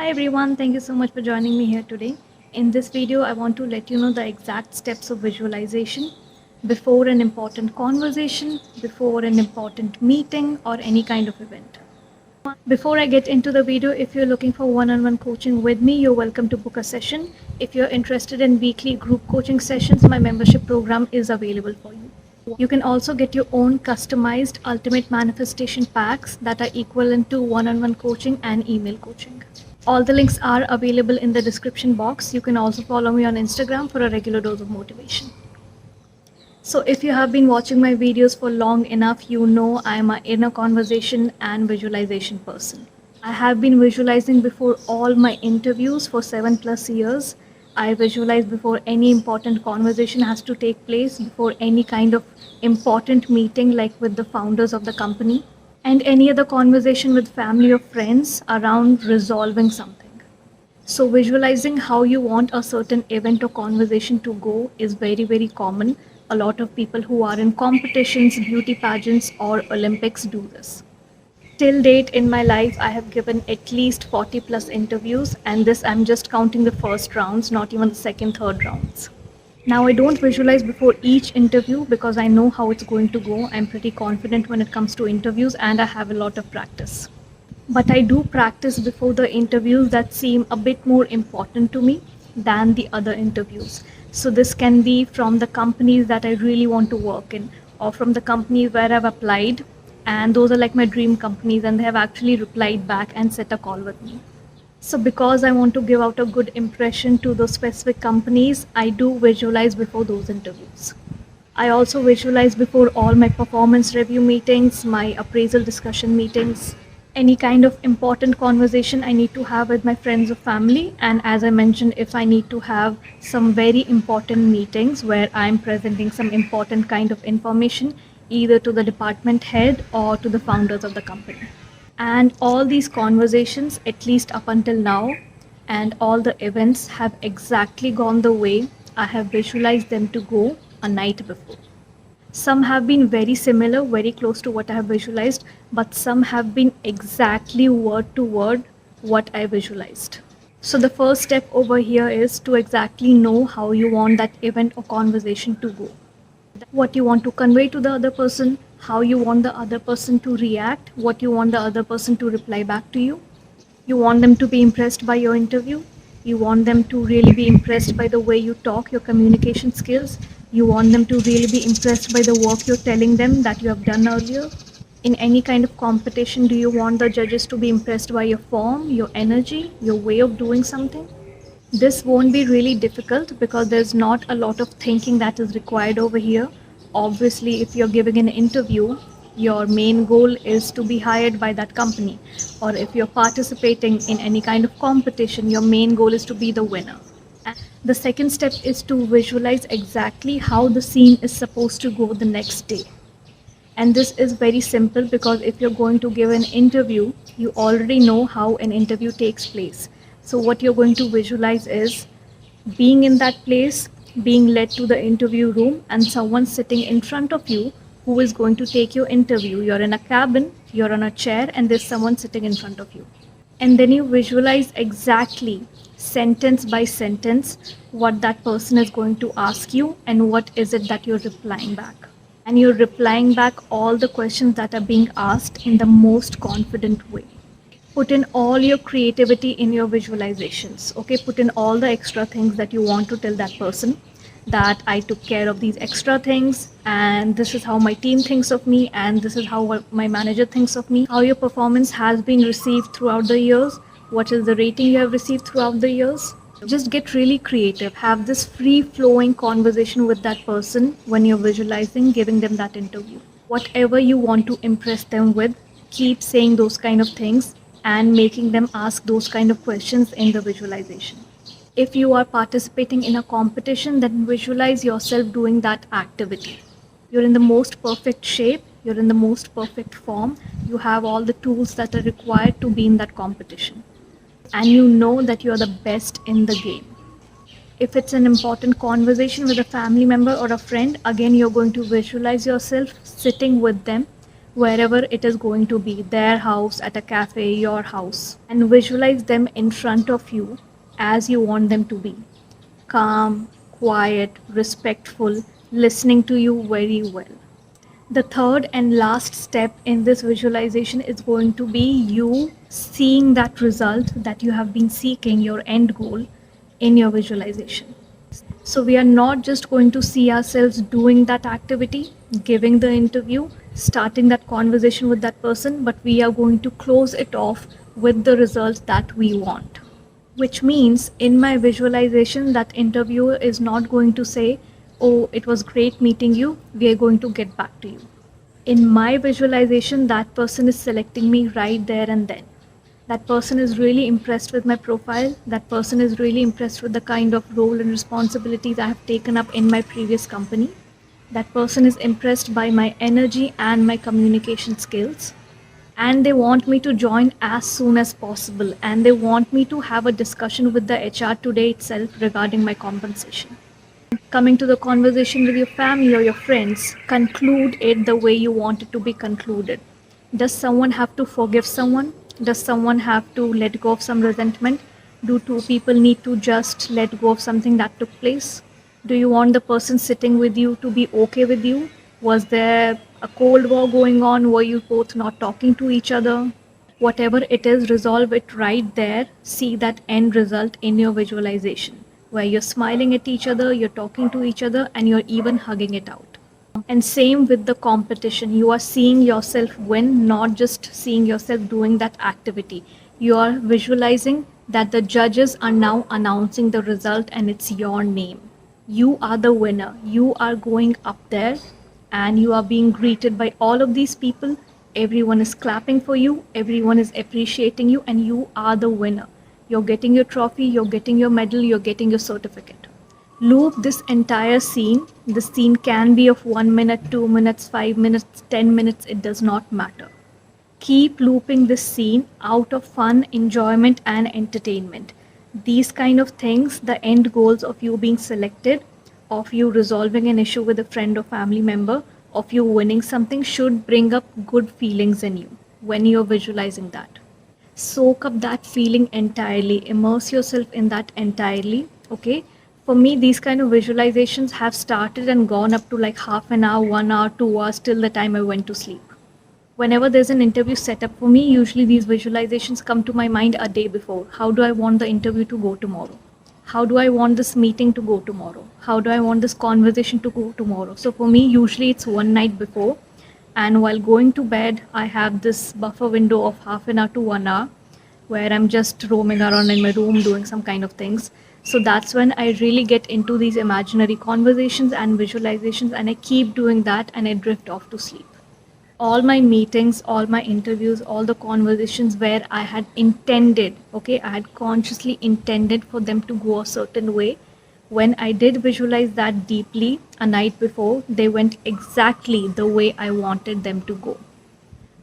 Hi everyone, thank you so much for joining me here today. In this video, I want to let you know the exact steps of visualization before an important conversation, before an important meeting, or any kind of event. Before I get into the video, if you're looking for one-on-one coaching with me, you're welcome to book a session. If you're interested in weekly group coaching sessions, my membership program is available for you. You can also get your own customized ultimate manifestation packs that are equivalent to one-on-one coaching and email coaching. All the links are available in the description box. You can also follow me on Instagram for a regular dose of motivation. So if you have been watching my videos for long enough, you know I am an inner conversation and visualization person. I have been visualizing before all my interviews for 7+ years. I visualize before any important conversation has to take place, before any kind of important meeting like with the founders of the company, and any other conversation with family or friends around resolving something. So visualizing how you want a certain event or conversation to go is very, very common. A lot of people who are in competitions, beauty pageants, or Olympics do this. Till date in my life, I have given at least 40+ interviews, and this I'm just counting the first rounds, not even the second, third rounds. Now, I don't visualize before each interview because I know how it's going to go. I'm pretty confident when it comes to interviews, and I have a lot of practice. But I do practice before the interviews that seem a bit more important to me than the other interviews. So this can be from the companies that I really want to work in, or from the companies where I've applied, and those are like my dream companies, and they have actually replied back and set a call with me. So because I want to give out a good impression to those specific companies, I do visualize before those interviews. I also visualize before all my performance review meetings, my appraisal discussion meetings, any kind of important conversation I need to have with my friends or family. And as I mentioned, if I need to have some very important meetings where I'm presenting some important kind of information, either to the department head or to the founders of the company. And all these conversations, at least up until now, and all the events have exactly gone the way I have visualized them to go a night before. Some have been very similar, very close to what I have visualized, but some have been exactly word to word what I visualized. So the first step over here is to exactly know how you want that event or conversation to go. What you want to convey to the other person, how you want the other person to react, what you want the other person to reply back to you. You want them to be impressed by your interview. You want them to really be impressed by the way you talk, your communication skills. You want them to really be impressed by the work you're telling them that you have done earlier. In any kind of competition, do you want the judges to be impressed by your form, your energy, your way of doing something? This won't be really difficult because there's not a lot of thinking that is required over here. Obviously, if you're giving an interview, your main goal is to be hired by that company. Or if you're participating in any kind of competition, your main goal is to be the winner. The second step is to visualize exactly how the scene is supposed to go the next day. And this is very simple because if you're going to give an interview, you already know how an interview takes place. So what you're going to visualize is being in that place, being led to the interview room, and someone sitting in front of you who is going to take your interview. You're in a cabin, you're on a chair, and there's someone sitting in front of you. And then you visualize exactly, sentence by sentence, what that person is going to ask you and what is it that you're replying back. And you're replying back all the questions that are being asked in the most confident way. Put in all your creativity in your visualizations. Okay, put in all the extra things that you want to tell that person, that I took care of these extra things, and this is how my team thinks of me, and this is how my manager thinks of me, how your performance has been received throughout the years, what is the rating you have received throughout the years. Just get really creative. Have this free flowing conversation with that person when you're visualizing giving them that interview. Whatever you want to impress them with, keep saying those kind of things and making them ask those kind of questions in the visualization. If you are participating in a competition, then visualize yourself doing that activity. You're in the most perfect shape, you're in the most perfect form, you have all the tools that are required to be in that competition. And you know that you're the best in the game. If it's an important conversation with a family member or a friend, again, you're going to visualize yourself sitting with them, wherever it is going to be, their house, at a cafe, your house, and visualize them in front of you as you want them to be. Calm, quiet, respectful, listening to you very well. The third and last step in this visualization is going to be you seeing that result that you have been seeking, your end goal, in your visualization. So we are not just going to see ourselves doing that activity, giving the interview, starting that conversation with that person, but we are going to close it off with the results that we want. Which means in my visualization, that interviewer is not going to say, "Oh, it was great meeting you, we are going to get back to you." In my visualization, that person is selecting me right there and then. That person is really impressed with my profile. That person is really impressed with the kind of role and responsibilities I have taken up in my previous company. That person is impressed by my energy and my communication skills. And they want me to join as soon as possible. And they want me to have a discussion with the HR today itself regarding my compensation. Coming to the conversation with your family or your friends, conclude it the way you want it to be concluded. Does someone have to forgive someone? Does someone have to let go of some resentment? Do two people need to just let go of something that took place? Do you want the person sitting with you to be okay with you? Was there a cold war going on? Were you both not talking to each other? Whatever it is, resolve it right there. See that end result in your visualization, where you're smiling at each other, you're talking to each other, and you're even hugging it out. And same with the competition. You are seeing yourself win, not just seeing yourself doing that activity. You are visualizing that the judges are now announcing the result and it's your name. You are the winner. You are going up there and you are being greeted by all of these people. Everyone is clapping for you. Everyone is appreciating you, and you are the winner. You're getting your trophy, you're getting your medal, you're getting your certificate. Loop this entire scene. The scene can be of 1 minute, 2 minutes, 5 minutes, 10 minutes, it does not matter. Keep looping this scene out of fun, enjoyment, and entertainment. These kind of things, the end goals of you being selected, of you resolving an issue with a friend or family member, of you winning something, should bring up good feelings in you when you're visualizing that. Soak up that feeling entirely, immerse yourself in that entirely. Okay, for me, these kind of visualizations have started and gone up to like half an hour, 1 hour, 2 hours, till the time I went to sleep. Whenever there's an interview set up for me, usually these visualizations come to my mind a day before. How do I want the interview to go tomorrow? How do I want this meeting to go tomorrow? How do I want this conversation to go tomorrow? So for me, usually it's one night before. And while going to bed, I have this buffer window of half an hour to 1 hour where I'm just roaming around in my room doing some kind of things. So that's when I really get into these imaginary conversations and visualizations, and I keep doing that and I drift off to sleep. All my meetings, all my interviews, all the conversations where I had intended, okay, I had consciously intended for them to go a certain way, when I did visualize that deeply a night before, they went exactly the way I wanted them to go.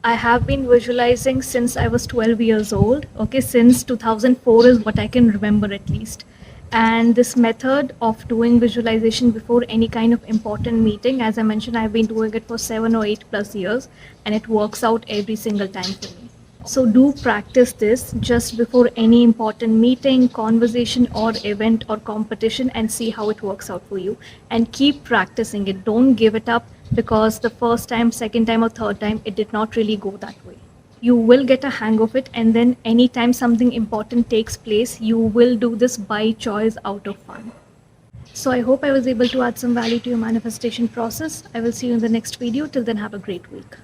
I have been visualizing since I was 12 years old. Okay, since 2004 is what I can remember at least. And this method of doing visualization before any kind of important meeting, as I mentioned, I've been doing it for 7 or 8 plus years, and it works out every single time for me. So do practice this just before any important meeting, conversation, or event or competition, and see how it works out for you. And keep practicing it. Don't give it up because the first time, second time, or third time, it did not really go that way. You will get a hang of it, and then anytime something important takes place, you will do this by choice out of fun. So I hope I was able to add some value to your manifestation process. I will see you in the next video. Till then, have a great week.